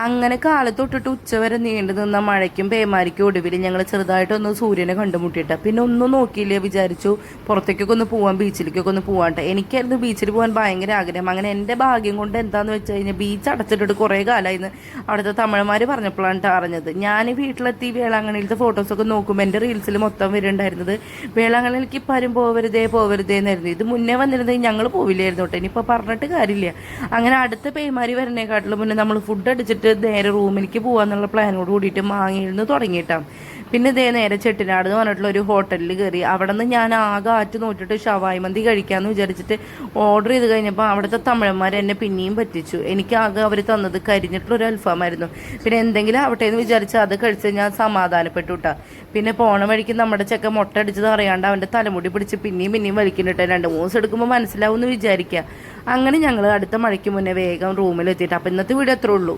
അങ്ങനെ കാലത്തൊട്ടിട്ട് ഉച്ചവരെ നീണ്ടു നിന്ന മഴയ്ക്കും പേമാരിക്കും ഒടുവിൽ ഞങ്ങൾ ചെറുതായിട്ടൊന്ന് സൂര്യനെ കണ്ടുമുട്ടിയിട്ട് പിന്നെ ഒന്നും നോക്കിയില്ലേ, വിചാരിച്ചു പുറത്തേക്കൊക്കെ ഒന്ന് പോവാൻ, ബീച്ചിലേക്കൊക്കെ ഒന്ന് പോവാട്ടെ. എനിക്കായിരുന്നു ബീച്ചിൽ പോകാൻ ഭയങ്കര ആഗ്രഹം. അങ്ങനെ എൻ്റെ ഭാഗ്യം കൊണ്ട് എന്താണെന്ന് വെച്ച് കഴിഞ്ഞാൽ ബീച്ച് അടച്ചിട്ടിട്ട് കുറേ കാലമായിരുന്നു അവിടുത്തെ തമിഴന്മാർ പറഞ്ഞപ്പോഴാണ് അറിഞ്ഞത്. ഞാൻ വീട്ടിലെത്തി വേളാങ്കണ്ണിയിലത്തെ ഫോട്ടോസൊക്കെ നോക്കുമ്പോൾ എൻ്റെ റീൽസിൽ മൊത്തം വരുന്നുണ്ടായിരുന്നത് വേളാങ്കണ്ണിയിലേക്ക് ഇപ്പം ആരും പോവരുതേ എന്നായിരുന്നു. ഇത് മുന്നേ വന്നിരുന്നത് ഞങ്ങൾ പോവില്ലായിരുന്നു കേട്ടോ. ഇനിയിപ്പോൾ പറഞ്ഞിട്ട് കാര്യമില്ല. അങ്ങനെ അടുത്ത പേമാരി വരണേക്കാട്ടിലും മുന്നേ നമ്മൾ ഫുഡ് അടിച്ചിട്ട് നേരെ റൂമിലേക്ക് പോകാന്നുള്ള പ്ലാനോട് കൂടിയിട്ട് മാങ്ങയിൽ നിന്ന് തുടങ്ങിയിട്ടാണ്. പിന്നെ ഇതേ നേരെ ചെട്ടിനാട് എന്ന് പറഞ്ഞിട്ടുള്ള ഒരു ഹോട്ടലിൽ കയറി. അവിടെ നിന്ന് ഞാൻ ആകെ ആറ്റ് നോറ്റിട്ട് ഷവായി മന്തി കഴിക്കാമെന്ന് വിചാരിച്ചിട്ട് ഓർഡർ ചെയ്ത് കഴിഞ്ഞപ്പോൾ അവിടുത്തെ തമിഴന്മാർ എന്നെ പിന്നെയും പറ്റിച്ചു. എനിക്ക് ആകെ അവർ തന്നത് കരിഞ്ഞിട്ടുള്ളൊരു അൽഫാമായിരുന്നു. പിന്നെ എന്തെങ്കിലും ആവട്ടെ എന്ന് വിചാരിച്ച് അത് കഴിച്ച് ഞാൻ സമാധാനപ്പെട്ടു കേട്ടോ. പിന്നെ പോണ വഴിക്ക് നമ്മുടെ ചെക്ക മുട്ട അടിച്ചത് അറിയാണ്ട് അവൻ്റെ തലമുടി പിടിച്ച് പിന്നെയും വലിക്കുന്നുണ്ട്. 2-3 ദിവസം എടുക്കുമ്പോൾ മനസ്സിലാവും എന്ന് വിചാരിക്കുക. അങ്ങനെ ഞങ്ങൾ അടുത്ത മഴയ്ക്ക് മുന്നേ വേഗം റൂമിലെത്തിയിട്ട്. അപ്പം ഇന്നത്തെ വീഡിയോ അത്രേ ഉള്ളൂ.